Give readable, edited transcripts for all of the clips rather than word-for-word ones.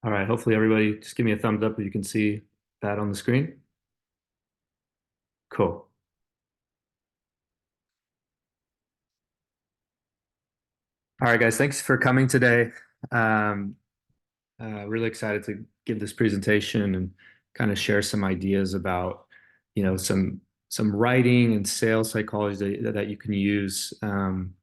All right, hopefully everybody just give me a thumbs up if you can see that on the screen. Cool. All right, guys, thanks for coming today. Um, really excited to give this presentation and kind of share some ideas about, some writing and sales psychology that you can use, in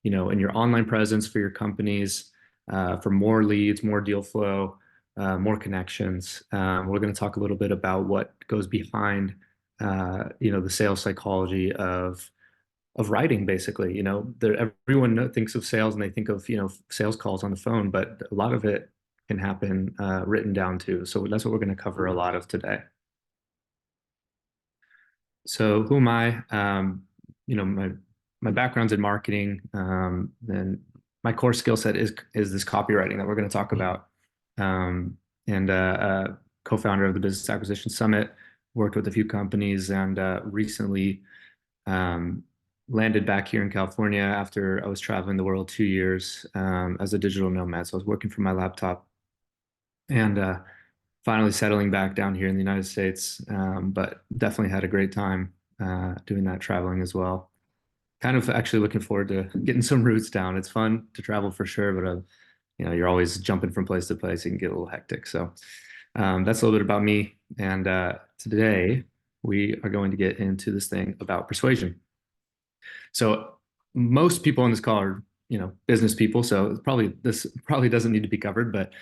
your online presence for your companies, for more leads, more deal flow, more connections. We're going to talk a little bit about what goes behind, the sales psychology of writing, basically. Everyone thinks of sales and they think of, sales calls on the phone, but a lot of it can happen written down too. So that's what we're going to cover a lot of today. So who am I? My background's in marketing, and my core skill set is this copywriting that we're going to talk about. And co-founder of the Business Acquisition Summit, worked with a few companies, and recently landed back here in California after I was traveling the world 2 years as a digital nomad. So I was working from my laptop and finally settling back down here in the United States. But definitely had a great time doing that traveling as well. Kind of actually looking forward to getting some roots down. It's fun to travel for sure, but you're always jumping from place to place. It can get a little hectic. So that's a little bit about me. And today we are going to get into this thing about persuasion. So most people on this call are, business people. So this probably doesn't need to be covered, but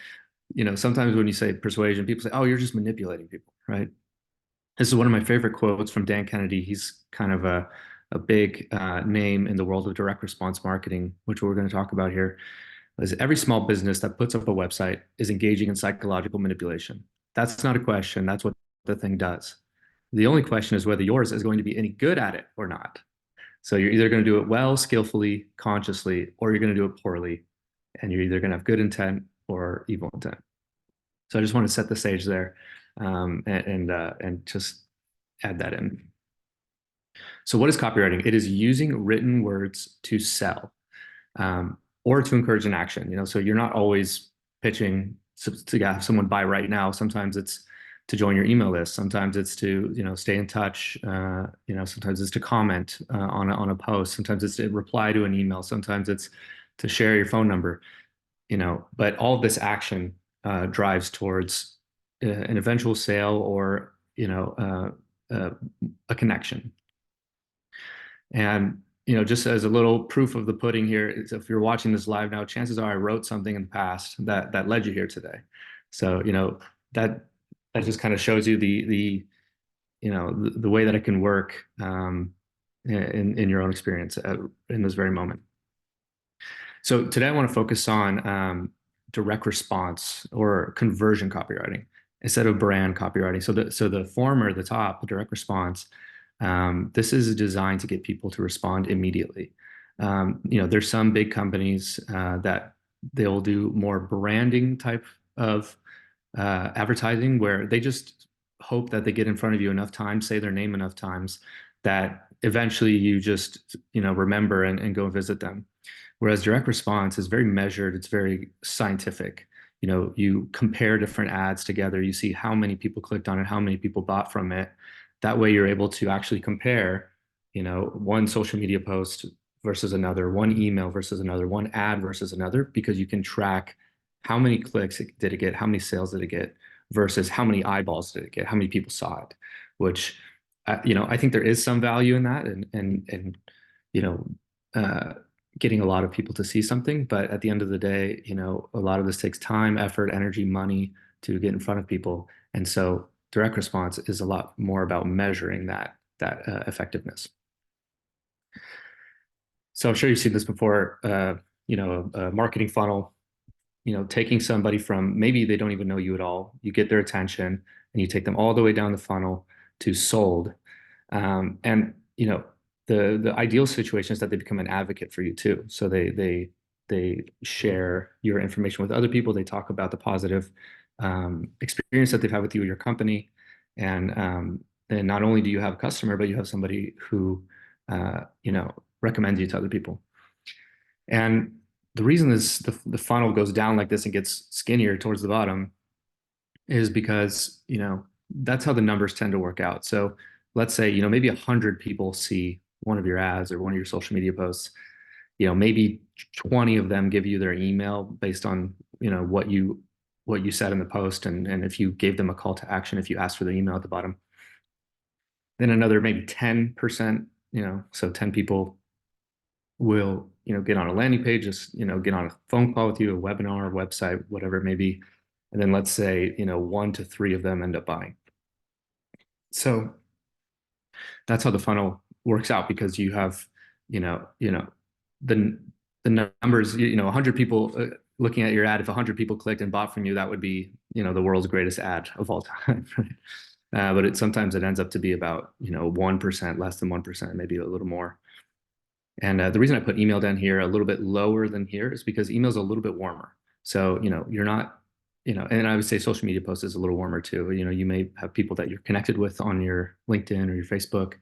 sometimes when you say persuasion, people say, "Oh, you're just manipulating people," right? This is one of my favorite quotes from Dan Kennedy. He's kind of a big name in the world of direct response marketing, which we're going to talk about here. Is every small business that puts up a website is engaging in psychological manipulation. That's not a question. That's what the thing does. The only question is whether yours is going to be any good at it or not. So you're either going to do it well, skillfully, consciously, or you're going to do it poorly. And you're either going to have good intent or evil intent. So I just want to set the stage there, and just add that in. So what is copywriting? It is using written words to sell, or to encourage an action. So you're not always pitching to have someone buy right now. Sometimes it's to join your email list. Sometimes it's to, stay in touch. Sometimes it's to comment on a post. Sometimes it's to reply to an email. Sometimes it's to share your phone number. But all of this action drives towards an eventual sale or a connection. And just as a little proof of the pudding here, is if you're watching this live now, chances are I wrote something in the past that led you here today. So that just kind of shows you the way that it can work in your own experience in this very moment. So today I want to focus on direct response or conversion copywriting instead of brand copywriting. So the former, the top, the direct response, this is designed to get people to respond immediately. There's some big companies that they'll do more branding type of advertising where they just hope that they get in front of you enough times, say their name enough times, that eventually you just remember and go visit them. Whereas direct response is very measured, it's very scientific. You compare different ads together, you see how many people clicked on it, how many people bought from it. That way you're able to actually compare, one social media post versus another, one email versus another, one ad versus another, because you can track how many clicks did it get, how many sales did it get, versus how many eyeballs did it get, how many people saw it, which, I think there is some value in that and getting a lot of people to see something. But at the end of the day, a lot of this takes time, effort, energy, money to get in front of people. And so direct response is a lot more about measuring that effectiveness. So I'm sure you've seen this before, a marketing funnel, taking somebody from maybe they don't even know you at all, you get their attention and you take them all the way down the funnel to sold. And the ideal situation is that they become an advocate for you too. So they share your information with other people. They talk about the positive experience that they've had with you or your company. And then not only do you have a customer, but you have somebody who recommends you to other people. And the reason is the funnel goes down like this and gets skinnier towards the bottom is because, that's how the numbers tend to work out. So let's say, maybe 100 people see one of your ads or one of your social media posts. Maybe 20 of them give you their email based on, what you said in the post, and if you gave them a call to action, if you asked for their email at the bottom. Then another maybe 10%, so 10 people will, get on a landing page, just, get on a phone call with you, a webinar, website, whatever it may be. And then let's say, 1 to 3 of them end up buying. So that's how the funnel works out, because you have, the numbers, 100 people looking at your ad. If 100 people clicked and bought from you, that would be, the world's greatest ad of all time. Right? But sometimes it ends up to be about, 1%, less than 1%, maybe a little more. And the reason I put email down here a little bit lower than here is because email is a little bit warmer. So, you're not, and I would say social media posts is a little warmer too. You may have people that you're connected with on your LinkedIn or your Facebook.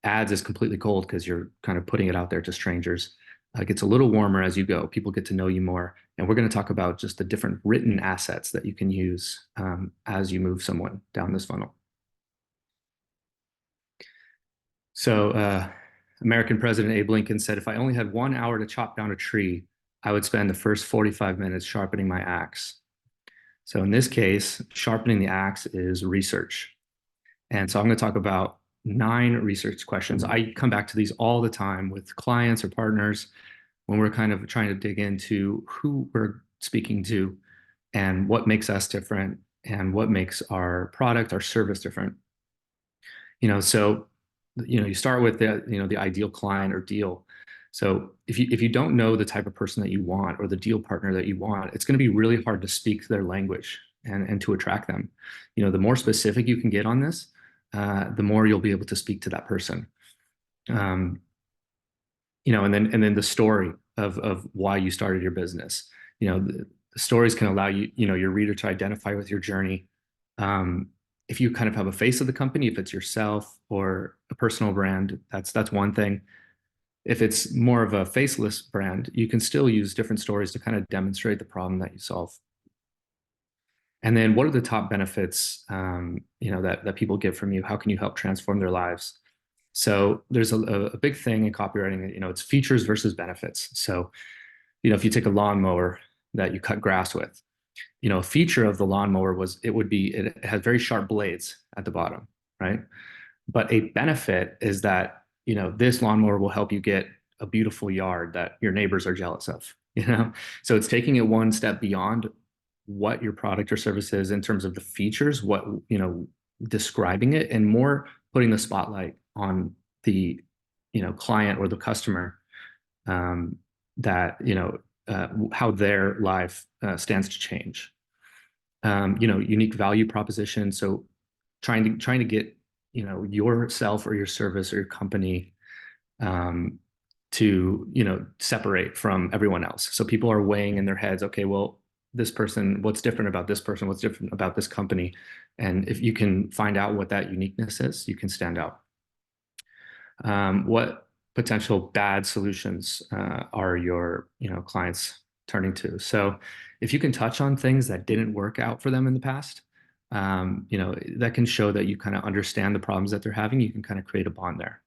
Ads is completely cold because you're kind of putting it out there to strangers. It gets a little warmer as you go. People get to know you more. And we're going to talk about just the different written assets that you can use as you move someone down this funnel. So, American President Abe Lincoln said, "If I only had 1 hour to chop down a tree, I would spend the first 45 minutes sharpening my axe." So in this case, sharpening the axe is research. And so I'm going to talk about 9 research questions. I come back to these all the time with clients or partners when we're kind of trying to dig into who we're speaking to and what makes us different and what makes our product, our service different. So you start with the ideal client or deal. So if you don't know the type of person that you want or the deal partner that you want, it's going to be really hard to speak their language and to attract them. The more specific you can get on this, the more you'll be able to speak to that person. And then the story of why you started your business. The stories can allow you, your reader to identify with your journey. If you kind of have a face of the company, if it's yourself or a personal brand, that's one thing. If it's more of a faceless brand, you can still use different stories to kind of demonstrate the problem that you solve. And then what are the top benefits, that people get from you? How can you help transform their lives? So there's a big thing in copywriting, it's features versus benefits. So, if you take a lawnmower that you cut grass with, a feature of the lawnmower it has very sharp blades at the bottom, right? But a benefit is that, this lawnmower will help you get a beautiful yard that your neighbors are jealous of, So it's taking it one step beyond what your product or service is in terms of the features, describing it, and more putting the spotlight on the, client or the customer, that, how their life stands to change. Unique value proposition. So trying to get, yourself or your service or your company to, separate from everyone else. So people are weighing in their heads, okay, well, this person, what's different about this person? What's different about this company? And if you can find out what that uniqueness is, you can stand out. What potential bad solutions are your, clients turning to? So if you can touch on things that didn't work out for them in the past, that can show that you kind of understand the problems that they're having. You can kind of create a bond there.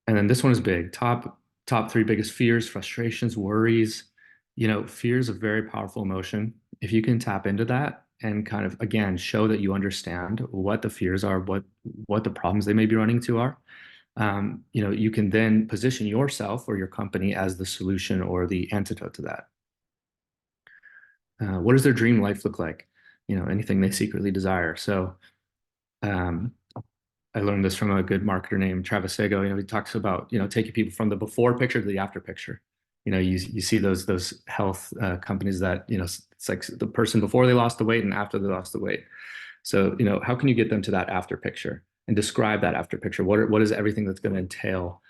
And then this one is big. Top 3 biggest fears, frustrations, worries. Fear is a very powerful emotion. If you can tap into that and kind of, again, show that you understand what the fears are, what the problems they may be running into are, you can then position yourself or your company as the solution or the antidote to that. What does their dream life look like? Anything they secretly desire. So I learned this from a good marketer named Travis Sago. He talks about, taking people from the before picture to the after picture. You see those health companies that, it's like the person before they lost the weight and after they lost the weight. So, how can you get them to that after picture and describe that after picture? What is everything that's going to entail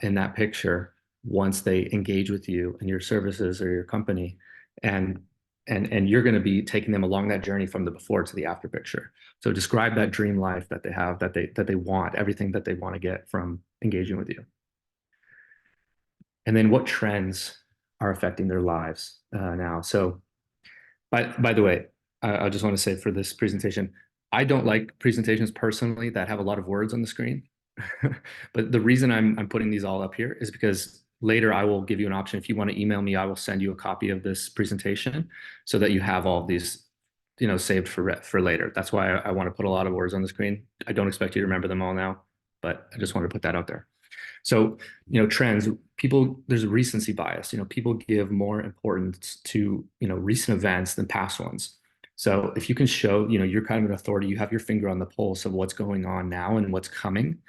in that picture once they engage with you and your services or your company? And you're going to be taking them along that journey from the before to the after picture. So describe that dream life that they have, that they want, everything that they want to get from engaging with you. And then what trends are affecting their lives now? So by the way, I just want to say for this presentation, I don't like presentations personally that have a lot of words on the screen. But the reason I'm putting these all up here is because later I will give you an option. If you want to email me, I will send you a copy of this presentation so that you have all of these, saved for later. That's why I want to put a lot of words on the screen. I don't expect you to remember them all now, but I just want to put that out there. So, trends, people, there's a recency bias. People give more importance to, recent events than past ones. So if you can show, you're kind of an authority, you have your finger on the pulse of what's going on now and what's coming,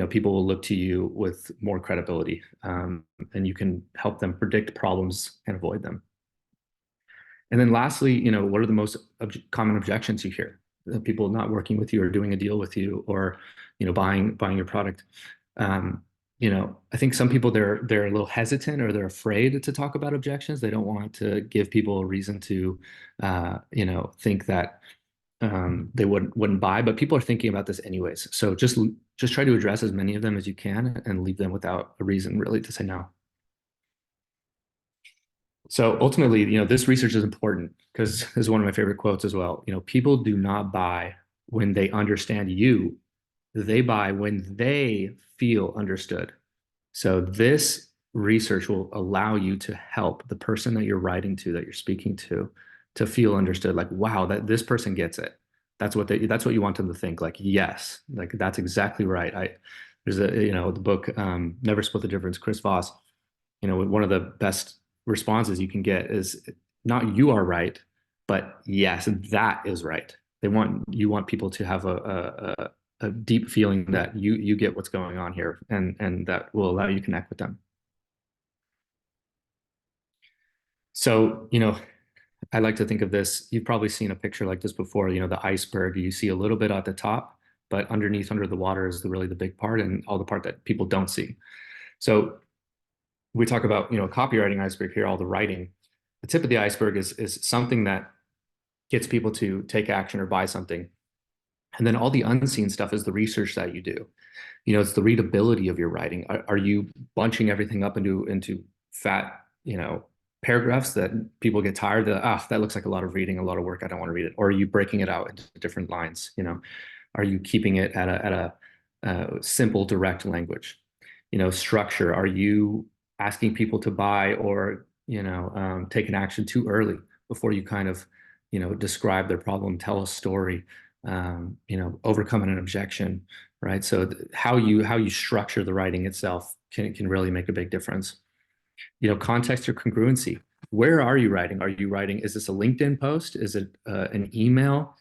people will look to you with more credibility, and you can help them predict problems and avoid them. And then lastly, what are the most common objections you hear? People not working with you or doing a deal with you, or, buying your product. I think some people they're a little hesitant, or they're afraid to talk about objections. They don't want to give people a reason to, think that they wouldn't buy. But people are thinking about this anyways. So just try to address as many of them as you can and leave them without a reason really to say no. So ultimately, this research is important because this is one of my favorite quotes as well. People do not buy when they understand you. They buy when they feel understood. So this research will allow you to help the person that you're writing to, that you're speaking to feel understood. Like, wow, that this person gets it. That's what you want them to think. Like, yes, like that's exactly right. There's the book, Never Split the Difference, Chris Voss. One of the best responses you can get is not you are right, but yes, that is right. You want people to have a deep feeling that you get what's going on here, and that will allow you to connect with them. So, I like to think of this. You've probably seen a picture like this before, the iceberg. You see a little bit at the top, but underneath, under the water is really the big part, and all the part that people don't see. So we talk about, copywriting iceberg here, all the writing. The tip of the iceberg is something that gets people to take action or buy something. And then all the unseen stuff is the research that you do. It's the readability of your writing. Are you bunching everything up into fat, paragraphs that people get tired of? That looks like a lot of reading, a lot of work. I don't want to read it. Or are you breaking it out into different lines? Are you keeping it at a simple, direct language? Structure. Are you asking people to buy or, take an action too early before you kind of, describe their problem, tell a story, overcoming an objection, right? So how you structure the writing itself can really make a big difference. Context or congruency. Where are you writing? Are you writing, is this a LinkedIn post? Is it an email?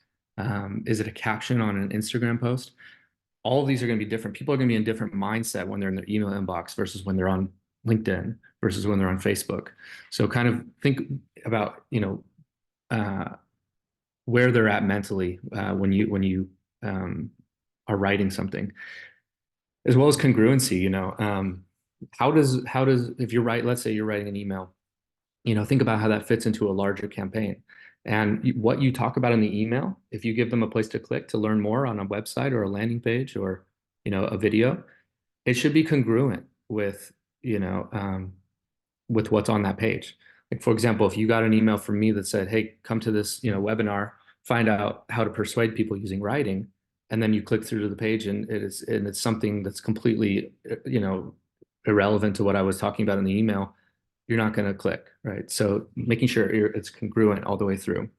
Is it a caption on an Instagram post? All of these are going to be different. People are going to be in different mindset when they're in their email inbox versus when they're on LinkedIn versus when they're on Facebook. So kind of think about, where they're at mentally when you are writing something, as well as congruency. How does if let's say you're writing an email, think about how that fits into a larger campaign, and what you talk about in the email. If you give them a place to click to learn more on a website or a landing page or a video, it should be congruent with with what's on that page. Like, for example, if you got an email from me that said, hey, come to this webinar, find out how to persuade people using writing, and then you click through to the page and it's something that's completely irrelevant to what I was talking about in the email, you're not going to click, right? So making sure it's congruent all the way through.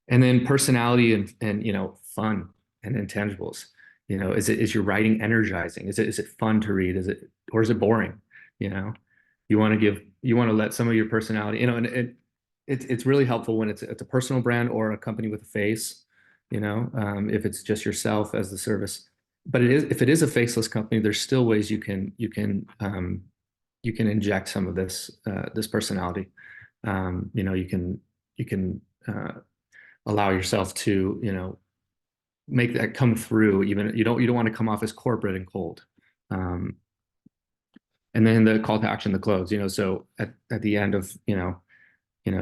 And then personality and fun and intangibles. Is your writing energizing? Is it fun to read? Is it boring? You want to let some of your personality, and it's really helpful when it's a personal brand or a company with a face, if it's just yourself as the service. But if it is a faceless company, there's still ways you can inject some of this personality. You can allow yourself to make that come through. Even you don't want to come off as corporate and cold. And then the call to action, the close. So at the end of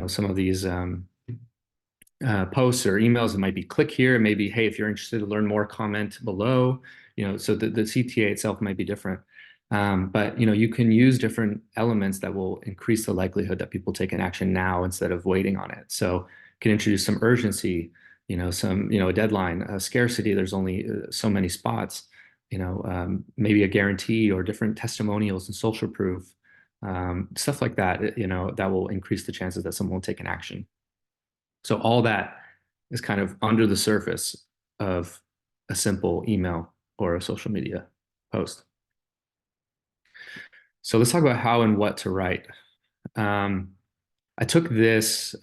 some of these posts or emails, it might be click here, maybe, hey, if you're interested to learn more, comment below. So the CTA itself might be different. But you can use different elements that will increase the likelihood that people take an action now instead of waiting on it. So can introduce some urgency, a deadline, a scarcity. There's only so many spots, maybe a guarantee or different testimonials and social proof, stuff like that, that will increase the chances that someone will take an action. So all that is kind of under the surface of a simple email or a social media post. So let's talk about how and what to write. I took this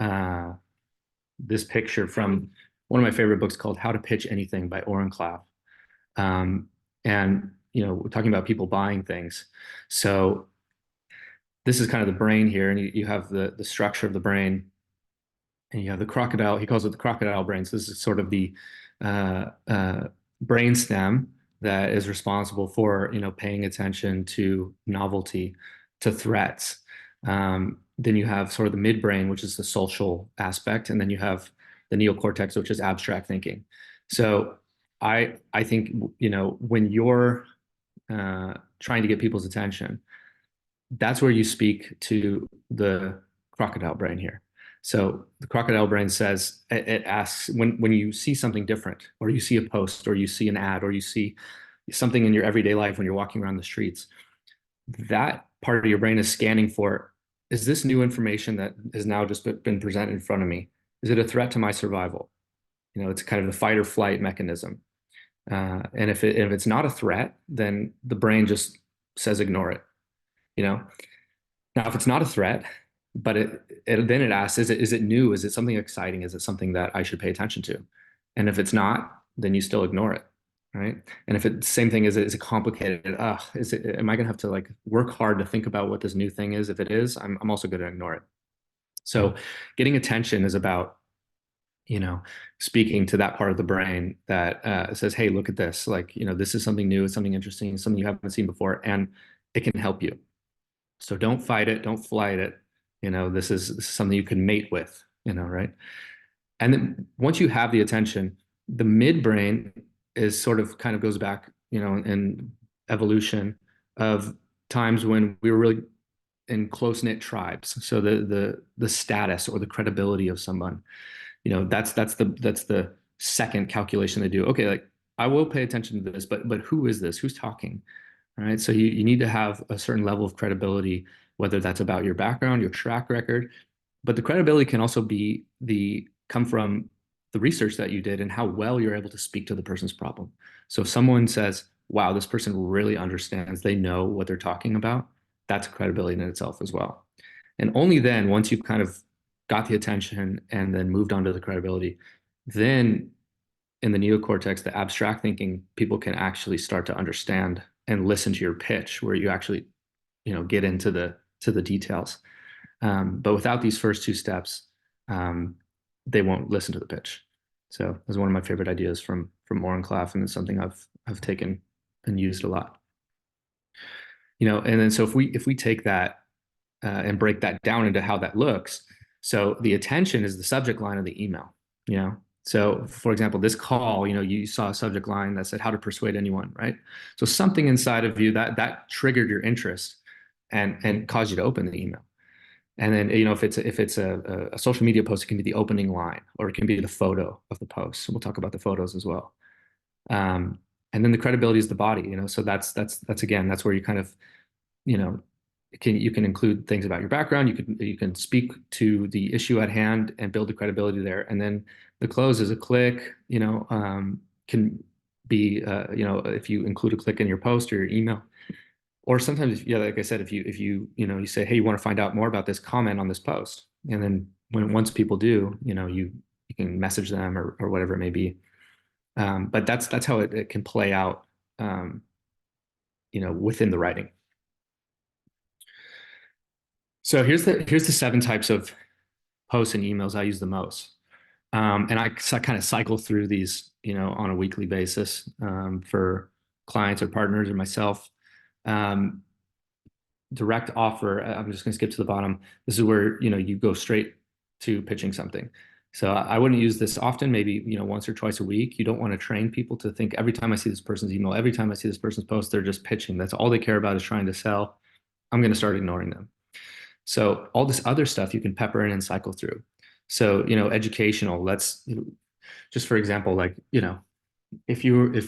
picture from one of my favorite books called How to Pitch Anything by Oren Klaff. And we're talking about people buying things. So this is kind of the brain here, and you have the structure of the brain, and you have the crocodile. He calls it the crocodile brain. So this is sort of the brain stem that is responsible for paying attention to novelty, to threats. Then you have sort of the midbrain, which is the social aspect, and then you have the neocortex, which is abstract thinking. So I think when you're trying to get people's attention, that's where you speak to the crocodile brain here. So the crocodile brain says, it asks, when you see something different, or you see a post, or you see an ad, or you see something in your everyday life when you're walking around the streets, that part of your brain is scanning for, is this new information that has now just been presented in front of me? Is it a threat to my survival? It's kind of the fight or flight mechanism. And if it's not a threat, then the brain just says ignore it. Now, if it's not a threat, but then it asks, is it new? Is it something exciting? Is it something that I should pay attention to? And if it's not, then you still ignore it, right? And if it's same thing, is it complicated? Am I gonna have to like work hard to think about what this new thing is? If it is, I'm also going to ignore it. So getting attention is about, speaking to that part of the brain that says, hey, look at this. Like, this is something new, it's something interesting, something you haven't seen before, and it can help you. So don't fight it, don't flight it. This is something you can mate with, right? And then once you have the attention, the midbrain is sort of kind of goes back, in evolution of times when we were really in close-knit tribes. So the status or the credibility of someone, that's the second calculation they do. Okay, like I will pay attention to this, but who is this? Who's talking? Right. So you need to have a certain level of credibility, whether that's about your background, your track record, but the credibility can also come from the research that you did and how well you're able to speak to the person's problem. So if someone says, wow, this person really understands, they know what they're talking about, that's credibility in itself as well. And only then, once you've kind of got the attention and then moved on to the credibility, then in the neocortex, the abstract thinking, people can actually start to understand and listen to your pitch, where you actually, get into the details. But without these first two steps, they won't listen to the pitch. So that's one of my favorite ideas from Oren Klaff, and it's something I've taken and used a lot. And then so if we take that and break that down into how that looks, so the attention is the subject line of the email. So for example, this call, you saw a subject line that said how to persuade anyone, right? So something inside of you that triggered your interest and caused you to open the email. And then, if it's a social media post, it can be the opening line, or it can be the photo of the post. So we'll talk about the photos as well. And then the credibility is the body, so that's again, that's where you kind of, you can include things about your background. You can speak to the issue at hand and build the credibility there. And then the close is a click, can be, if you include a click in your post or your email, or sometimes, like I said, if you say, hey, you want to find out more about this, comment on this post. And then once people do, you can message them or whatever it may be. But that's how it can play out, within the writing. So here's the 7 types of posts and emails I use the most. And I kind of cycle through these, on a weekly basis, for clients or partners or myself. Direct offer, I'm just going to skip to the bottom. This is where, you go straight to pitching something. So I wouldn't use this often, maybe, once or twice a week. You don't want to train people to think every time I see this person's email, every time I see this person's post, they're just pitching. That's all they care about is trying to sell. I'm going to start ignoring them. So all this other stuff you can pepper in and cycle through. So, educational, let's just for example, like, if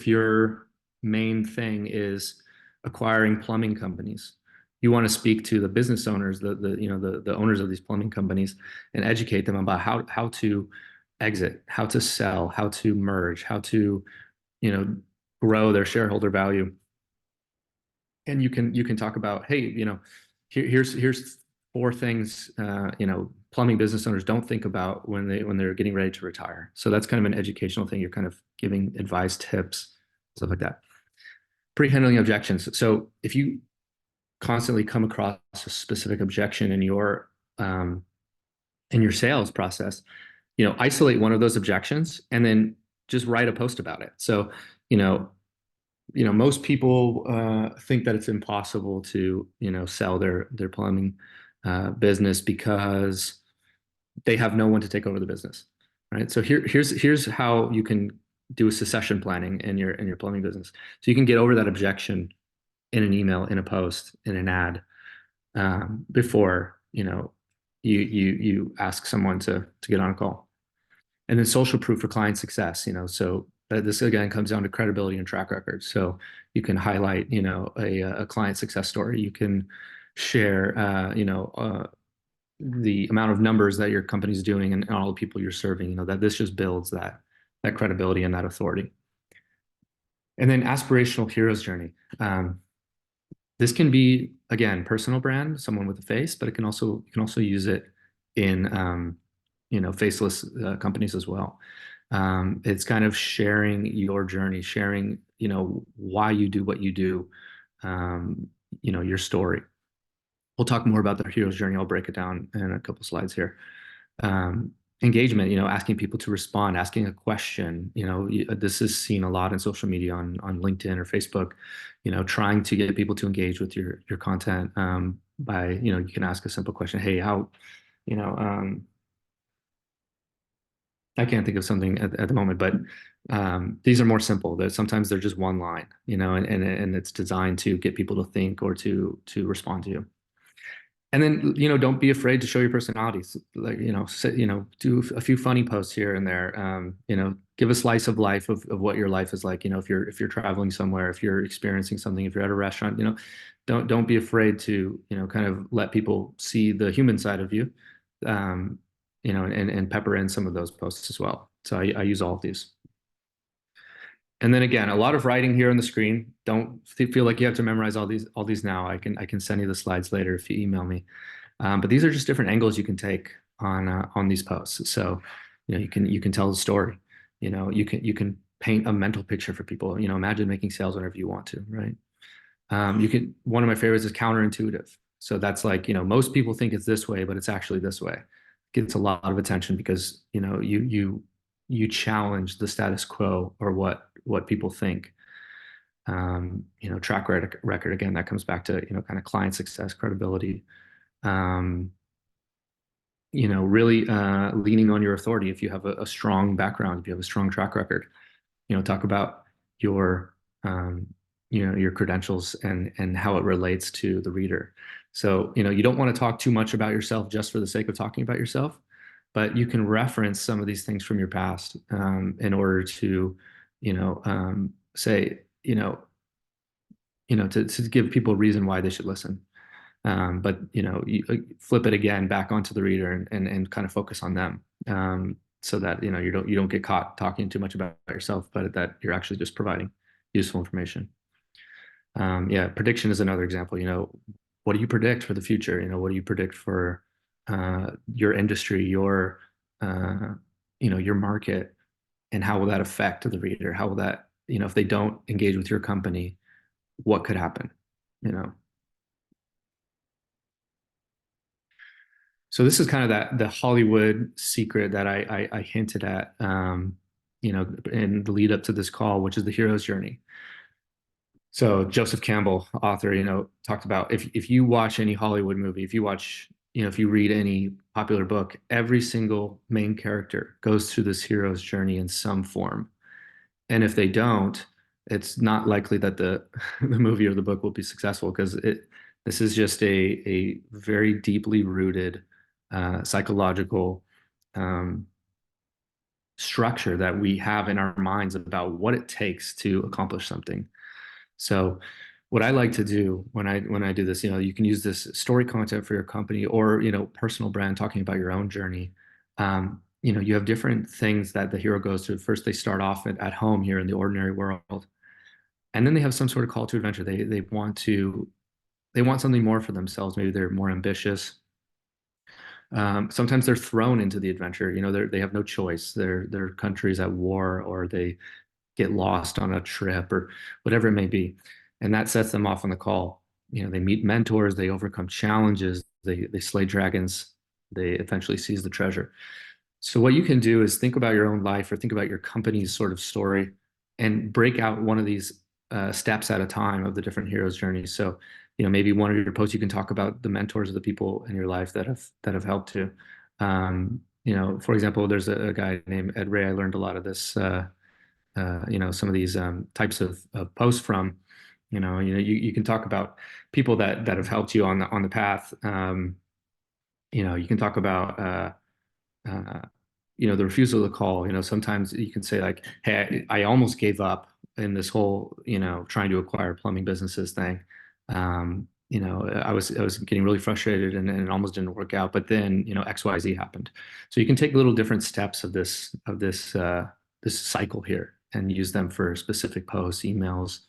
your main thing is acquiring plumbing companies, you want to speak to the business owners, the owners of these plumbing companies, and educate them about how to exit, how to sell, how to merge, how to you know grow their shareholder value. And you can talk about, hey, here's four things plumbing business owners don't think about when they're getting ready to retire. So that's kind of an educational thing. You're kind of giving advice, tips, stuff like that. Pre-handling objections. So if you constantly come across a specific objection um, in your sales process, isolate one of those objections and then just write a post about it. So you know most people think that it's impossible to sell their plumbing business because they have no one to take over the business, right? So here's how you can do a succession planning in your plumbing business. So you can get over that objection in an email, in a post, in an ad, before you ask someone to get on a call. And then social proof for client success. So this again comes down to credibility and track record. So you can highlight a client success story. You can share the amount of numbers that your company's doing and all the people you're serving. That this just builds that credibility and that authority. And then aspirational hero's journey. This can be, again, personal brand, someone with a face, but you can also use it in faceless companies as well. It's kind of sharing your journey, sharing why you do what you do, your story. We'll talk more about the hero's journey. I'll break it down in a couple slides here. Um, Engagement, asking people to respond, asking a question. This is seen a lot in social media, on LinkedIn or Facebook. Trying to get people to engage with your content, by you can ask a simple question. Hey, how you know I can't think of something at the moment, but these are more simple. That sometimes they're just one line, and it's designed to get people to think or to respond to you. And then, don't be afraid to show your personalities. Like, do a few funny posts here and there. Give a slice of life of what your life is like. If you're traveling somewhere, if you're experiencing something, if you're at a restaurant, don't be afraid to, kind of let people see the human side of you, um, and pepper in some of those posts as well. So I use all of these. And then again, a lot of writing here on the screen. Don't feel like you have to memorize all these now. I can send you the slides later if you email me. But these are just different angles you can take on these posts. So, you can tell the story. You can paint a mental picture for people. Imagine making sales whenever you want to, right? One of my favorites is counterintuitive. So that's like, most people think it's this way, but it's actually this way. Gets a lot of attention because, you challenge the status quo or what people think. Track record, again, that comes back to, kind of client success, credibility. Um, really leaning on your authority. If you have a strong background, if you have a strong track record, talk about your your credentials and how it relates to the reader. So you don't want to talk too much about yourself just for the sake of talking about yourself, but you can reference some of these things from your past, in order to say to give people a reason why they should listen. But you flip it again back onto the reader and kind of focus on them, so that you don't get caught talking too much about yourself, but that you're actually just providing useful information. Yeah, prediction is another example. What do you predict for the future? What do you predict for your industry, your market, and how will that affect the reader? How will that, if they don't engage with your company, what could happen? You know, So this is kind of that the Hollywood secret that I hinted at, in the lead up to this call, which is the hero's journey. So Joseph Campbell, author, talked about if you watch any Hollywood movie, if you read any popular book, every single main character goes through this hero's journey in some form. And if they don't, it's not likely that the the movie or the book will be successful because this is just a very deeply rooted psychological um, structure that we have in our minds about what it takes to accomplish something. So what I like to do when I do this, you can use this story content for your company or, personal brand, talking about your own journey. You have different things that the hero goes through. First, they start off at home here in the ordinary world, and then they have some sort of call to adventure. They want something more for themselves. Maybe they're more ambitious. Sometimes they're thrown into the adventure. They have no choice. Their country's at war, or they get lost on a trip, or whatever it may be, and that sets them off on the call. They meet mentors, they overcome challenges, they slay dragons, they eventually seize the treasure. So what you can do is think about your own life, or think about your company's sort of story, and break out one of these steps at a time of the different heroes' journeys. So, maybe one of your posts you can talk about the mentors of the people in your life that have helped you. For example, there's a guy named Ed Ray. I learned a lot of this, some of these types of posts from. You can talk about people that have helped you on the path. You can talk about uh, the refusal to call. Sometimes you can say like, hey, I almost gave up in this whole, trying to acquire plumbing businesses thing. I was getting really frustrated, and it almost didn't work out. But then, XYZ happened. So you can take little different steps of this cycle here and use them for specific posts, emails,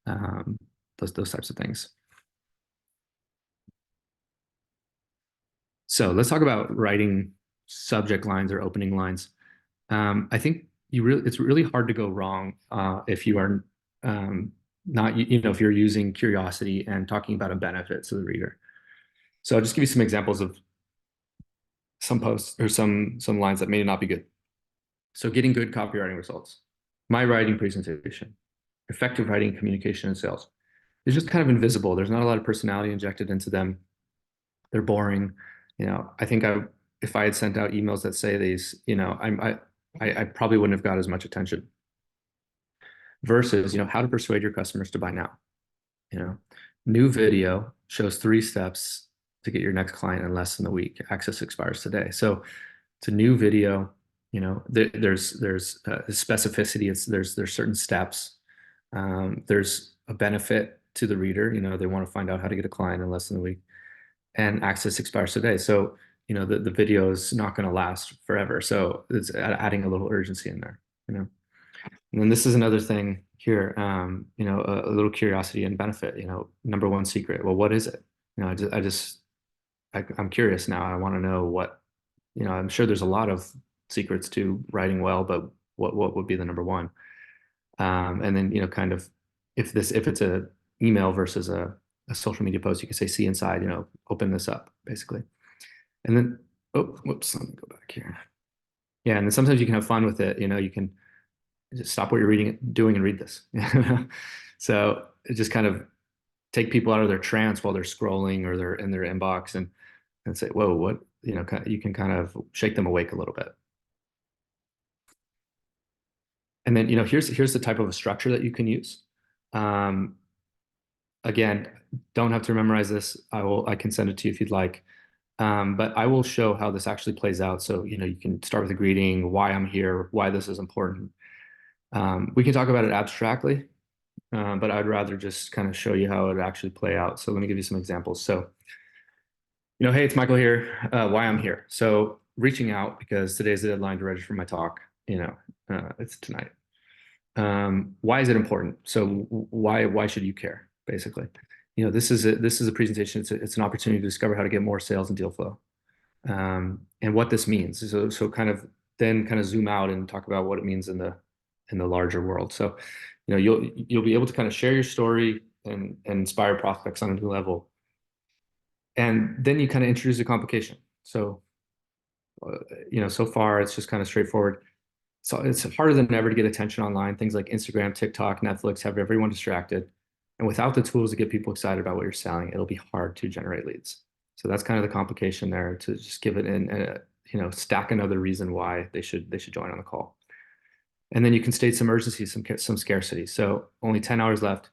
um, those types of things. So let's talk about writing subject lines or opening lines. I think it's really hard to go wrong if you are not, if you're using curiosity and talking about a benefit to the reader. So I'll just give you some examples of some posts or some lines that may not be good. So getting good copywriting results, my writing presentation, effective writing, communication, and sales. It's just kind of invisible. There's not a lot of personality injected into them. They're boring. I think if I had sent out emails that say these, I probably wouldn't have got as much attention. Versus, how to persuade your customers to buy now. New video shows 3 steps to get your next client in less than a week. Access expires today. So it's a new video. There's specificity. There's certain steps. There's a benefit to the reader. They want to find out how to get a client in less than a week, and access expires today. So the video is not going to last forever. So it's adding a little urgency in there. And then this is another thing here, a little curiosity and benefit. Number one secret. Well, what is it? I'm curious now. I want to know what. I'm sure there's a lot of secrets to writing well, but what would be the number one? And then kind of if it's a email versus a social media post, you can say, see inside. Open this up, basically. And then, oh, whoops, let me go back here. Yeah, and then sometimes you can have fun with it. You can just stop what you're doing and read this. So it just kind of take people out of their trance while they're scrolling or they're in their inbox, and say, whoa, what, you can kind of shake them awake a little bit. And then, here's the type of a structure that you can use. Again, don't have to memorize this. I can send it to you if you'd like. But I will show how this actually plays out. So, you can start with a greeting, why I'm here, why this is important. We can talk about it abstractly, but I'd rather just kind of show you how it would actually play out. So let me give you some examples. So, hey, it's Michael here. Why I'm here. So reaching out because today's the deadline to register my talk. It's tonight. Why is it important? So why should you care? Basically, this is a presentation. It's an opportunity to discover how to get more sales and deal flow, and what this means. So kind of zoom out and talk about what it means in the larger world. So, you'll be able to kind of share your story and inspire prospects on a new level. And then you kind of introduce a complication. So, so far it's just kind of straightforward. So it's harder than ever to get attention online. Things like Instagram, TikTok, Netflix have everyone distracted. And without the tools to get people excited about what you're selling, it'll be hard to generate leads. So that's kind of the complication there, to just give it stack another reason why they should join on the call. And then you can state some urgency, some scarcity. So only 10 hours left,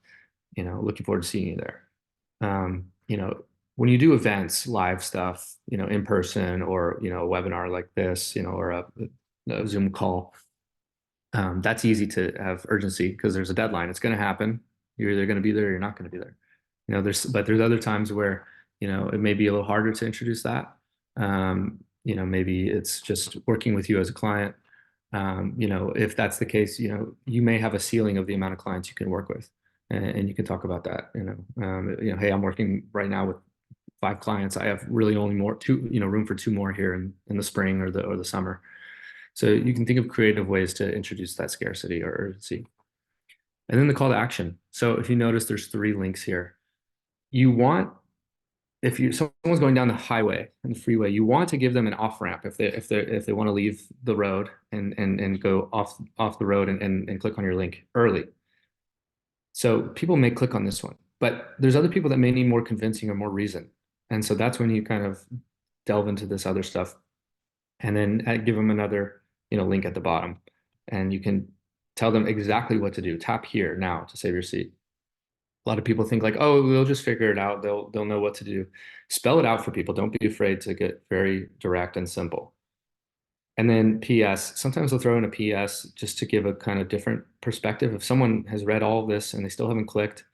looking forward to seeing you there. when you do events, live stuff, in person or, a webinar like this, or a Zoom call, that's easy to have urgency because there's a deadline. It's going to happen. You're either going to be there or you're not going to be there. But there's other times where, it may be a little harder to introduce that. Maybe it's just working with you as a client. If that's the case, you may have a ceiling of the amount of clients you can work with, and you can talk about that. Hey, I'm working right now with 5 clients. I have really only room for 2 more here in the spring or the summer. So you can think of creative ways to introduce that scarcity or urgency. And then the call to action. So if you notice, there's 3 links here. You want, if someone's going down the highway and the freeway, you want to give them an off ramp if they want to leave the road and go off the road and click on your link early. So people may click on this one, but there's other people that may need more convincing or more reason. And so that's when you kind of delve into this other stuff and then give them another, link at the bottom. And you can tell them exactly what to do. Tap here now to save your seat. A lot of people think like, oh, they'll just figure it out. They'll know what to do. Spell it out for people. Don't be afraid to get very direct and simple. And then PS, sometimes they'll throw in a PS just to give a kind of different perspective. If someone has read all of this and they still haven't clicked,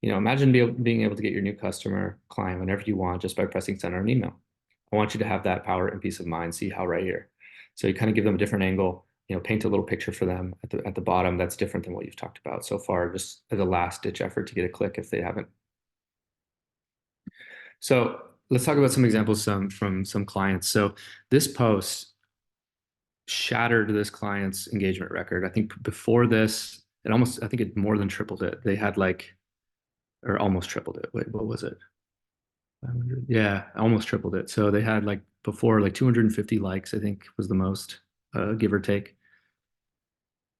imagine being able to get your new customer client whenever you want just by pressing send on an email. I want you to have that power and peace of mind. See how right here. So you kind of give them a different angle, paint a little picture for them at the bottom that's different than what you've talked about so far, just as a last ditch effort to get a click if they haven't. So let's talk about some examples from some clients. So this post shattered this client's engagement record. I think before this, I think it more than tripled it. They had or almost tripled it. Wait, what was it? 500? Yeah, almost tripled it. So they had before 250 likes, I think was the most, give or take.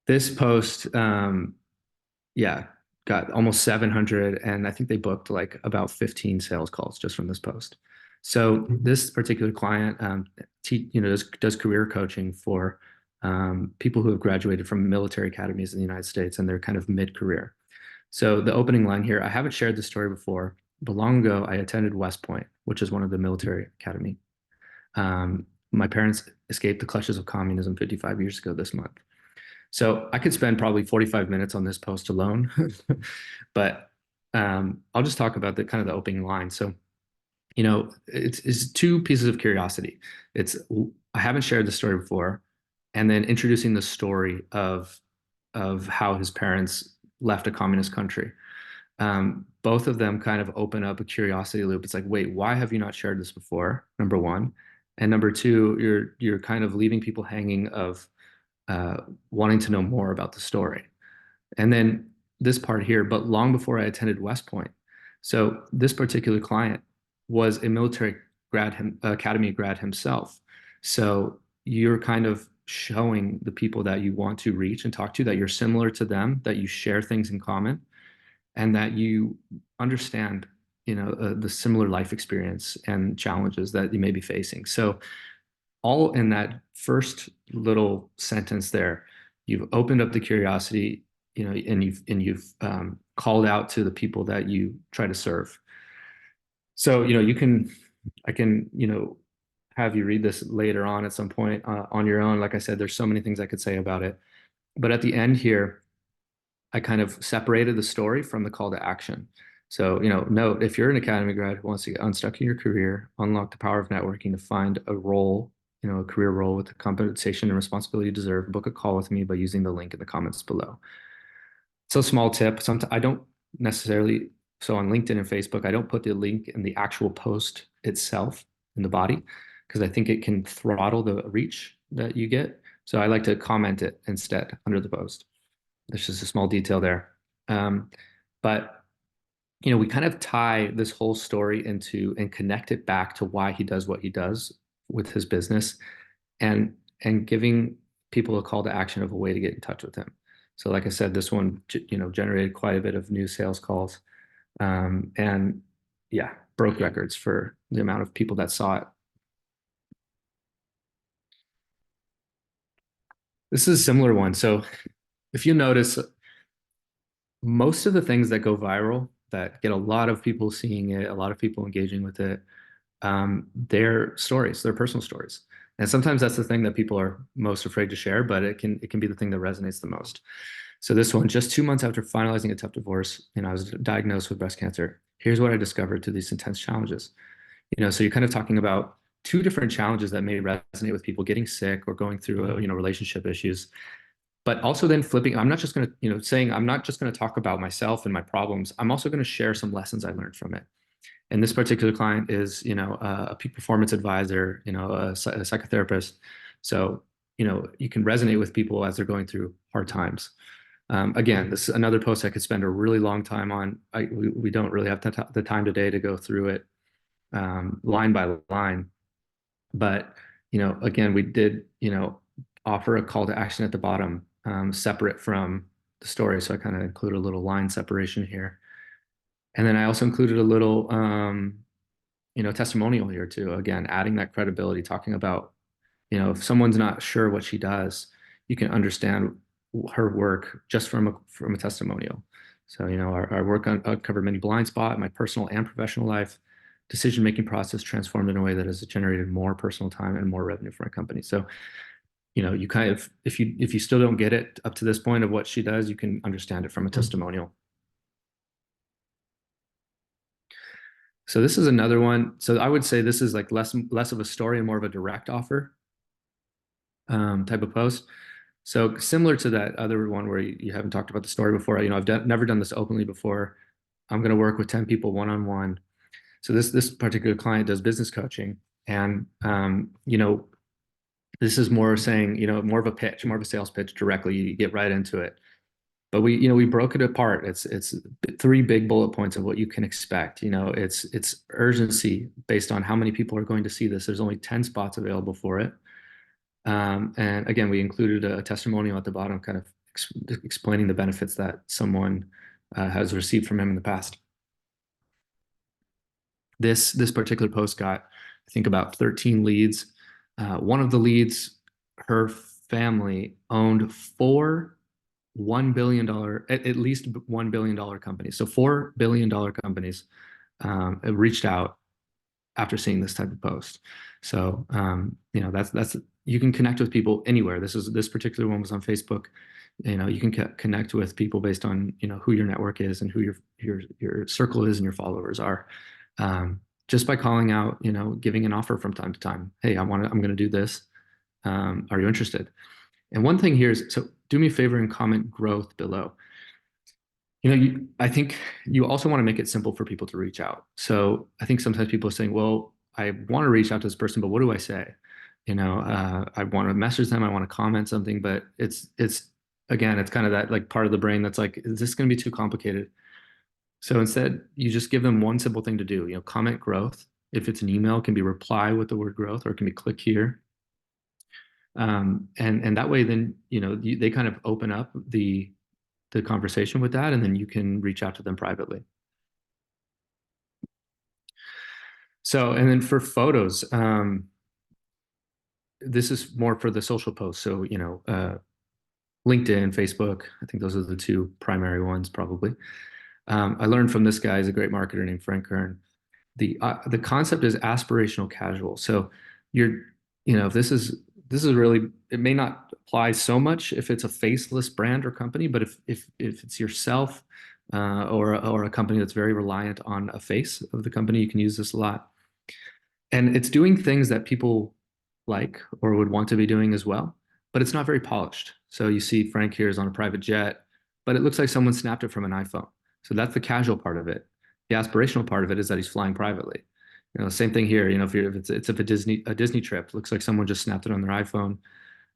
This post, yeah, got almost 700, and I think they booked about 15 sales calls just from this post. So this particular client, does career coaching for people who have graduated from military academies in the United States, and they're kind of mid-career. So the opening line here, I haven't shared this story before, but long ago I attended West Point, which is one of the military academy. My parents escaped the clutches of communism 55 years ago this month. So I could spend probably 45 minutes on this post alone, but I'll just talk about the kind of the opening line. So, it's 2 pieces of curiosity. It's I haven't shared the story before, and then introducing the story of how his parents left a communist country. Both of them kind of open up a curiosity loop. It's like, wait, why have you not shared this before? Number one, and number two, you're kind of leaving people hanging of wanting to know more about the story. And then this part here, but long before I attended West Point. So this particular client was a military academy grad himself. So you're kind of showing the people that you want to reach and talk to that you're similar to them, that you share things in common, and that you understand, the similar life experience and challenges that you may be facing. So all in that first little sentence there, you've opened up the curiosity, and you've called out to the people that you try to serve. So, I can, have you read this later on at some point on your own. Like I said, there's so many things I could say about it. But at the end here, I kind of separated the story from the call to action. So, note, if you're an academy grad who wants to get unstuck in your career, unlock the power of networking to find a role, a career role with the compensation and responsibility you deserve, book a call with me by using the link in the comments below. So small tip, sometimes I don't necessarily, so on LinkedIn and Facebook, I don't put the link in the actual post itself in the body because I think it can throttle the reach that you get. So I like to comment it instead under the post. There's just a small detail there. But we kind of tie this whole story into and connect it back to why he does what he does with his business, and giving people a call to action of a way to get in touch with him. So like I said, this one, generated quite a bit of new sales calls, and yeah, broke records for the amount of people that saw it. This is a similar one. So if you notice, most of the things that go viral that get a lot of people seeing it, a lot of people engaging with it, their stories, their personal stories. And sometimes that's the thing that people are most afraid to share, but it can be the thing that resonates the most. So this one, just 2 months after finalizing a tough divorce, and I was diagnosed with breast cancer. Here's what I discovered through these intense challenges. So you're kind of talking about two different challenges that may resonate with people getting sick or going through, relationship issues, but also then flipping. I'm not just going to, saying I'm not just going to talk about myself and my problems. I'm also going to share some lessons I learned from it. And this particular client is, a peak performance advisor, a psychotherapist. So, you can resonate with people as they're going through hard times. Again, this is another post I could spend a really long time on. We don't really have the time today to go through it line by line. But, again, we did, offer a call to action at the bottom, separate from the story. So I kind of include a little line separation here. And then I also included a little, testimonial here too. Again, adding that credibility, talking about, if someone's not sure what she does, you can understand her work just from a testimonial. So, our work uncovered many blind spots, my personal and professional life, decision-making process transformed in a way that has generated more personal time and more revenue for my company. So, you kind of, if you still don't get it up to this point of what she does, you can understand it from a testimonial. So this is another one. So I would say this is like less of a story and more of a direct offer type of post. So similar to that other one where you haven't talked about the story before, I've never done this openly before. I'm going to work with 10 people one-on-one. So this particular client does business coaching, and this is more saying, more of a pitch, more of a sales pitch directly. You get right into it. But we broke it apart. It's 3 big bullet points of what you can expect. It's urgency based on how many people are going to see this. There's only 10 spots available for it. And again, we included a testimonial at the bottom, kind of explaining the benefits that someone has received from him in the past. This particular post got, I think, about 13 leads. One of the leads, her family owned 4 $1 billion, at least $1 billion companies. So $4 billion companies have reached out after seeing this type of post. So that's you can connect with people anywhere. This particular one was on Facebook. You can connect with people based on who your network is and who your circle is and your followers are. Just by calling out, giving an offer from time to time. Hey, I'm going to do this. Are you interested? And one thing here is, so do me a favor and comment growth below. I think you also want to make it simple for people to reach out. So I think sometimes people are saying, well, I want to reach out to this person, but what do I say? I want to message them. I want to comment something, but it's again, it's kind of that like part of the brain that's like, is this going to be too complicated? So instead, you just give them one simple thing to do. Comment growth. If it's an email, it can be reply with the word growth, or it can be click here. And that way, then they kind of open up the conversation with that, and then you can reach out to them privately. So, and then for photos, this is more for the social posts. So, LinkedIn, Facebook, I think those are the 2 primary ones probably. I learned from this guy, he's a great marketer named Frank Kern. The concept is aspirational casual. So if this is really, it may not apply so much if it's a faceless brand or company, but if it's yourself or a company that's very reliant on a face of the company, you can use this a lot. And it's doing things that people like or would want to be doing as well, but it's not very polished. So you see Frank here is on a private jet, but it looks like someone snapped it from an iPhone. So that's the casual part of it. The aspirational part of it is that he's flying privately. Same thing here. If it's a Disney trip, looks like someone just snapped it on their iPhone.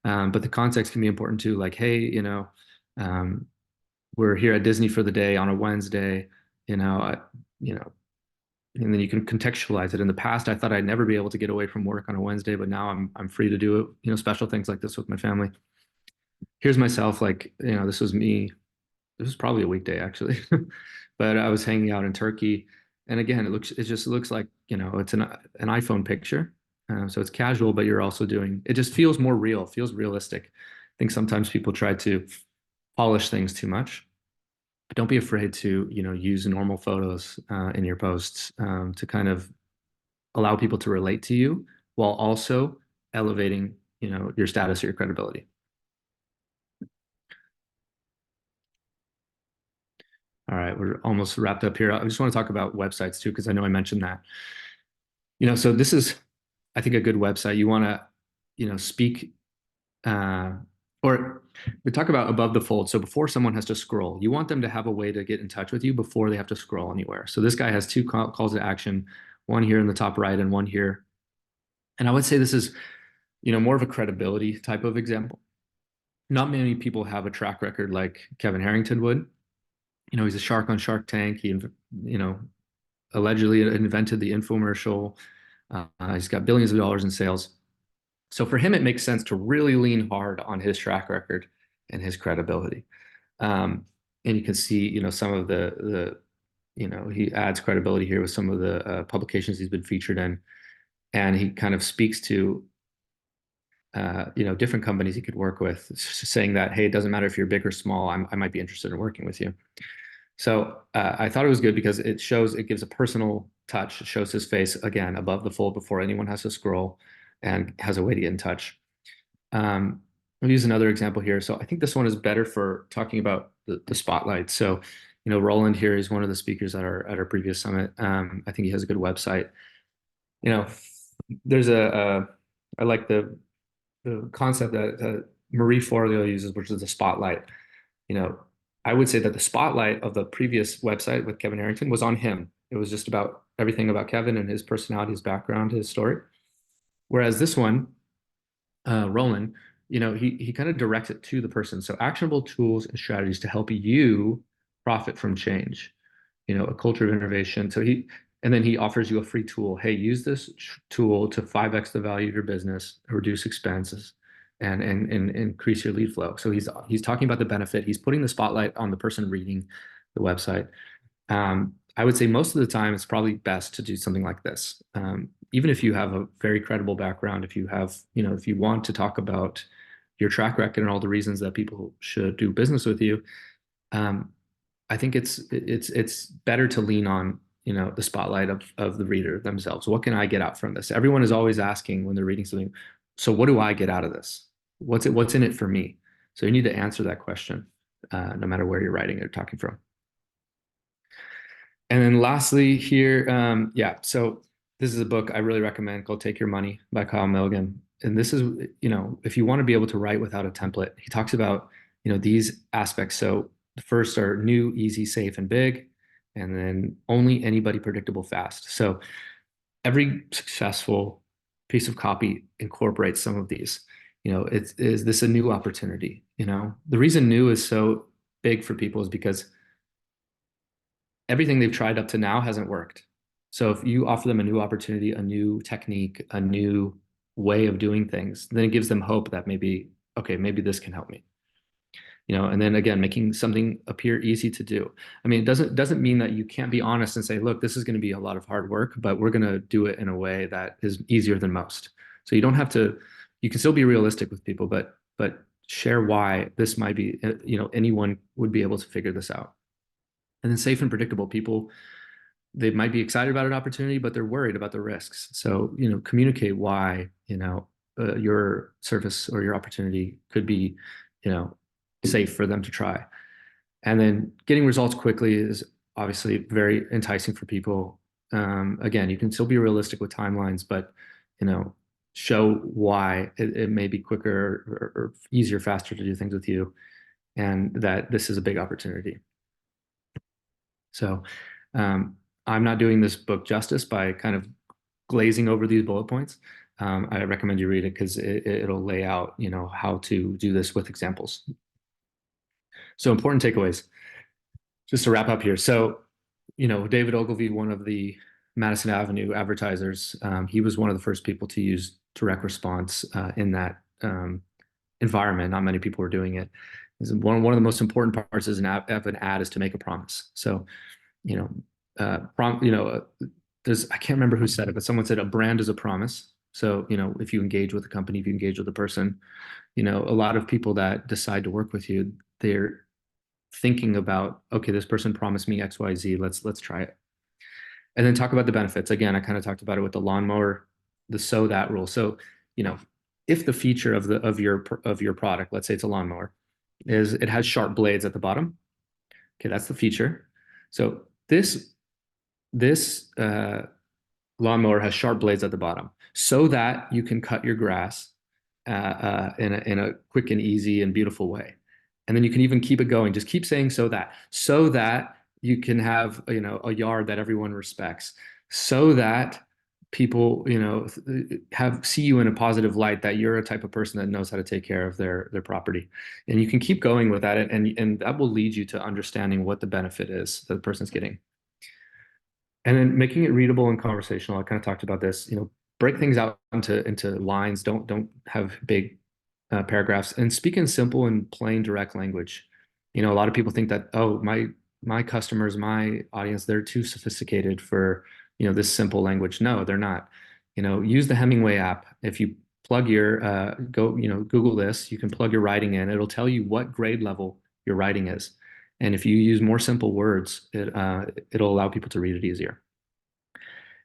But the context can be important too. Like, hey, we're here at Disney for the day on a Wednesday. And then you can contextualize it. In the past, I thought I'd never be able to get away from work on a Wednesday, but now I'm free to do it. Special things like this with my family. Here's myself. Like, this was me. This was probably a weekday actually, but I was hanging out in Turkey. And again, it just looks like, it's an iPhone picture. So it's casual, but you're also it just feels more real, feels realistic. I think sometimes people try to polish things too much. But don't be afraid to, use normal photos in your posts to kind of allow people to relate to you while also elevating, your status or your credibility. All right, we're almost wrapped up here. I just want to talk about websites too, because I know I mentioned that. So this is, I think, a good website. You want to, speak, uh, or we talk about above the fold. So before someone has to scroll, you want them to have a way to get in touch with you before they have to scroll anywhere. So this guy has two calls to action, one here in the top right and one here. And I would say this is, more of a credibility type of example. Not many people have a track record like Kevin Harrington would. He's a shark on Shark Tank. He, allegedly invented the infomercial. He's got billions of dollars in sales. So for him, it makes sense to really lean hard on his track record and his credibility. And you can see, some of he adds credibility here with some of the publications he's been featured in, and he kind of speaks to, different companies he could work with, saying that, hey, it doesn't matter if you're big or small, I might be interested in working with you. So I thought it was good because it gives a personal touch. It shows his face again above the fold before anyone has to scroll, and has a way to get in touch. I'll use another example here. So I think this one is better for talking about the spotlight. So, Roland here is one of the speakers at our previous summit. I think he has a good website. There's I like the concept that Marie Forleo uses, which is the spotlight. I would say that the spotlight of the previous website with Kevin Harrington was on him. It was just about everything about Kevin and his personality, his background, his story. Whereas this one, Roland, he kind of directs it to the person. So actionable tools and strategies to help you profit from change, a culture of innovation. And then he offers you a free tool. Hey, use this tool to 5x the value of your business, reduce expenses, and increase your lead flow. So he's talking about the benefit. He's putting the spotlight on the person reading the website. I would say most of the time it's probably best to do something like this. Even if you have a very credible background, if you have, if you want to talk about your track record and all the reasons that people should do business with you, I think it's better to lean on, the spotlight of the reader themselves. What can I get out from this? Everyone is always asking when they're reading something, so what do I get out of this? What's in it for me? So you need to answer that question, no matter where you're writing or talking from. And then lastly here, so this is a book I really recommend called Take Your Money by Kyle Milligan. And this is, if you want to be able to write without a template, he talks about, these aspects. So the first are new, easy, safe, and big, and then only anybody, predictable, fast. So every successful piece of copy incorporates some of these. Is this a new opportunity? The reason new is so big for people is because everything they've tried up to now hasn't worked. So if you offer them a new opportunity, a new technique, a new way of doing things, then it gives them hope that maybe this can help me. And then again, making something appear easy to do. I mean, it doesn't mean that you can't be honest and say, look, this is going to be a lot of hard work, but we're going to do it in a way that is easier than most. So you don't have to, you can still be realistic with people, but share why this might be, anyone would be able to figure this out. And then safe and predictable people, they might be excited about an opportunity, but they're worried about the risks. So, communicate why, your service or your opportunity could be, safe for them to try. And then getting results quickly is obviously very enticing for people. Again, you can still be realistic with timelines, but, show why it may be quicker or easier, faster to do things with you, and that this is a big opportunity. So I'm not doing this book justice by kind of glazing over these bullet points. I recommend you read it because it'll lay out, how to do this with examples. So important takeaways, just to wrap up here. So, David Ogilvy, one of the Madison Avenue advertisers, he was one of the first people to use direct response in that environment. Not many people were doing it. One of the most important parts of an ad is to make a promise. So, there's, I can't remember who said it, but someone said a brand is a promise. So, if you engage with a company, if you engage with a person, a lot of people that decide to work with you, they're thinking about, okay, this person promised me XYZ. Let's try it. And then talk about the benefits. Again, I kind of talked about it with the lawnmower, the so that rule. So, you know, if the feature of your product, let's say it's a lawnmower, is it has sharp blades at the bottom. Okay, that's the feature. So this lawnmower has sharp blades at the bottom, so that you can cut your grass in a quick and easy and beautiful way. And then you can even keep it going. Just keep saying so that you can have, you know, a yard that everyone respects, so that people, you know, have see you in a positive light, that you're a type of person that knows how to take care of their property. And you can keep going with that, and that will lead you to understanding what the benefit is that the person's getting. And then making it readable and conversational. I kind of talked about this, you know, break things out into lines. Don't have big paragraphs, and speak in simple and plain direct language. You know, a lot of people think that, oh, my customers, my audience, they're too sophisticated for, you know, this simple language. No, they're not. You know, use the Hemingway app. If you plug your you know, Google this, you can plug your writing in. It'll tell you what grade level your writing is. And if you use more simple words, it'll allow people to read it easier.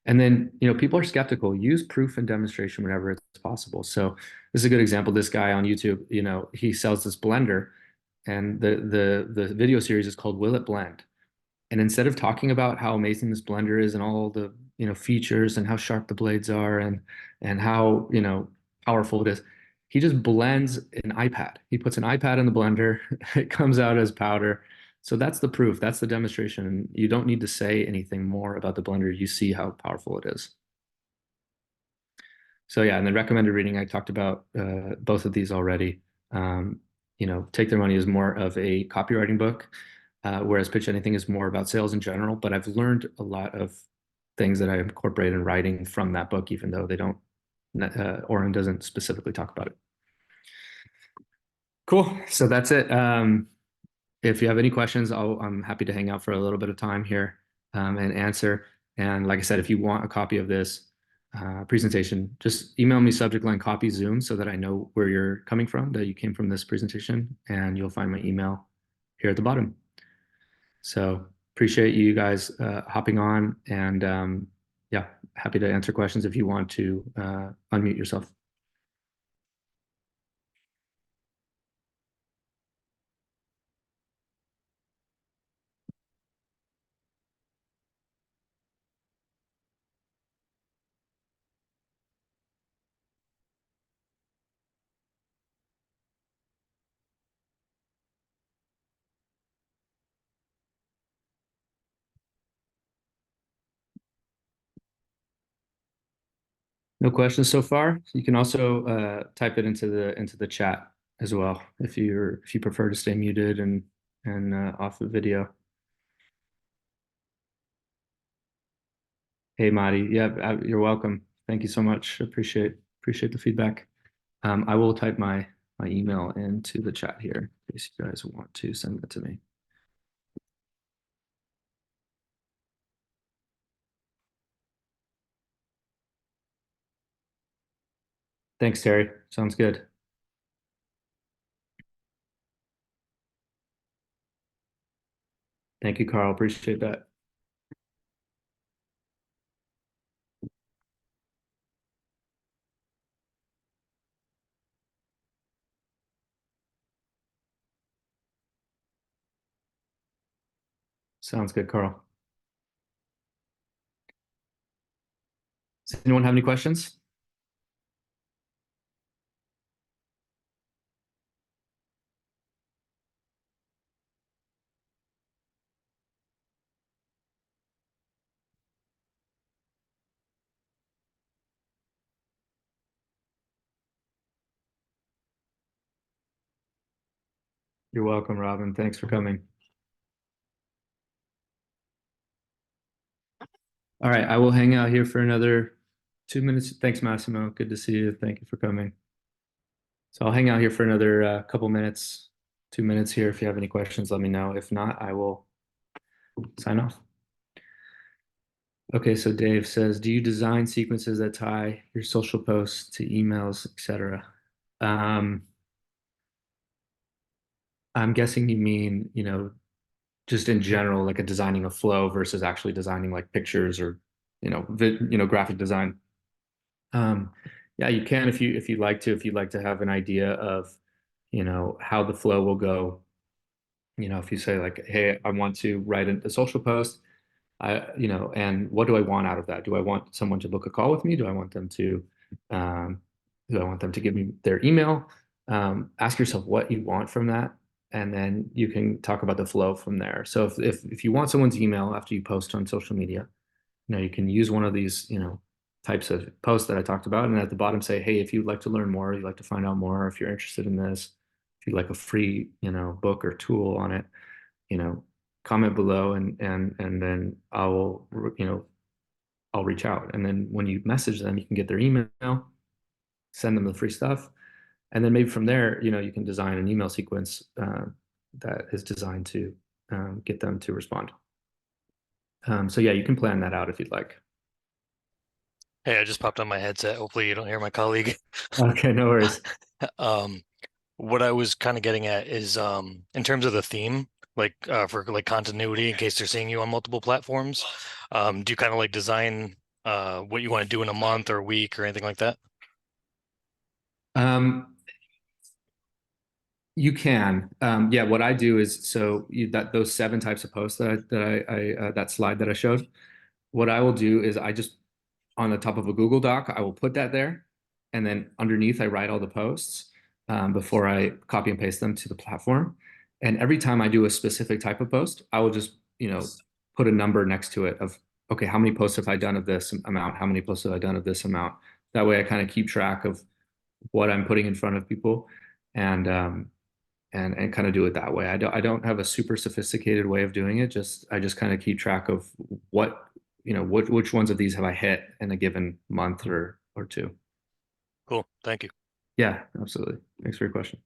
And then, you know, people are skeptical. Use proof and demonstration whenever it's possible. So this is a good example. This guy on YouTube, you know, he sells this blender, and the video series is called Will It Blend? And instead of talking about how amazing this blender is and all the, you know, features and how sharp the blades are and how, you know, powerful it is, he just blends an iPad. He puts an iPad in the blender, it comes out as powder. So that's the proof, that's the demonstration. You don't need to say anything more about the blender. You see how powerful it is. So yeah, and then recommended reading, I talked about both of these already. Um, you know, Take Their Money is more of a copywriting book, whereas Pitch Anything is more about sales in general. But I've learned a lot of things that I incorporate in writing from that book, even though they don't, Oren doesn't specifically talk about it. Cool. So that's it. If you have any questions, I'm happy to hang out for a little bit of time here and answer. And like I said, if you want a copy of this presentation, just email me subject line copy Zoom so that I know where you're coming from, that you came from this presentation, and you'll find my email here at the bottom. So appreciate you guys hopping on, and yeah, happy to answer questions if you want to unmute yourself. No questions so far. You can also type it into the chat as well if you prefer to stay muted and off the video. Hey, Madi. Yeah, you're welcome. Thank you so much. Appreciate the feedback. I will type my email into the chat here in case you guys want to send it to me. Thanks, Terry. Sounds good. Thank you, Carl. Appreciate that. Sounds good, Carl. Does anyone have any questions? You're welcome, Robin. Thanks for coming. All right, I will hang out here for another 2 minutes. Thanks, Massimo. Good to see you. Thank you for coming. So I'll hang out here for another couple minutes, 2 minutes here. If you have any questions, let me know. If not, I will sign off. Okay, so Dave says, do you design sequences that tie your social posts to emails, etc.? I'm guessing you mean, just in general, like a designing a flow versus actually designing like pictures or, graphic design. Um, yeah, you can if you'd like to, if you'd like to have an idea of, how the flow will go. If you say like, hey, I want to write a social post, and what do I want out of that? Do I want someone to book a call with me? Um, do I want them to give me their email? Ask yourself what you want from that, and then you can talk about the flow from there. So if you want someone's email after you post on social media, you can use one of these, types of posts that I talked about, and at the bottom say, hey, if you'd like to learn more, you'd like to find out more, if you're interested in this, if you'd like a free, book or tool on it, you know, comment below, and then I'll reach out. And then when you message them, you can get their email, send them the free stuff, and then maybe from there, you can design an email sequence that is designed to get them to respond. So yeah, you can plan that out if you'd like. Hey, I just popped on my headset. Hopefully you don't hear my colleague. Okay, no worries. Um, what I was kind of getting at is in terms of the theme, like for like continuity in case they're seeing you on multiple platforms, do you kind of like design what you want to do in a month or a week or anything like that? Um, you can. Yeah, what I do is that those seven types of posts that slide that I showed. What I will do is I just on the top of a Google Doc, I will put that there, and then underneath I write all the posts before I copy and paste them to the platform. And every time I do a specific type of post, I will just put a number next to it of okay, how many posts have I done of this amount? How many posts have I done of this amount? That way, I kind of keep track of what I'm putting in front of people, and kind of do it that way. I don't have a super sophisticated way of doing it. I just kind of keep track of what which ones of these have I hit in a given month or two. Cool. Thank you. Yeah, absolutely. Thanks for your question.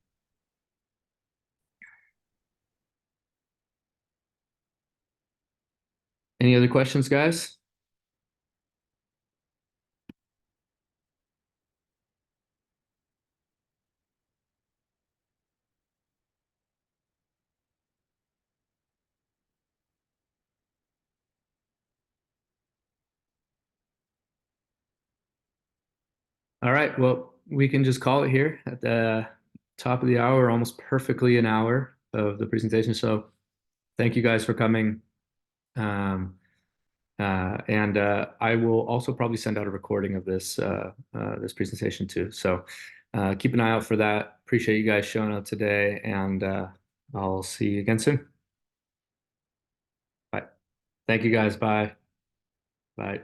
Any other questions, guys? All right. Well, we can just call it here at the top of the hour, almost perfectly an hour of the presentation. So thank you guys for coming. Um, and I will also probably send out a recording of this presentation too. So keep an eye out for that. Appreciate you guys showing up today, and I'll see you again soon. Bye. Thank you guys. Bye. Bye.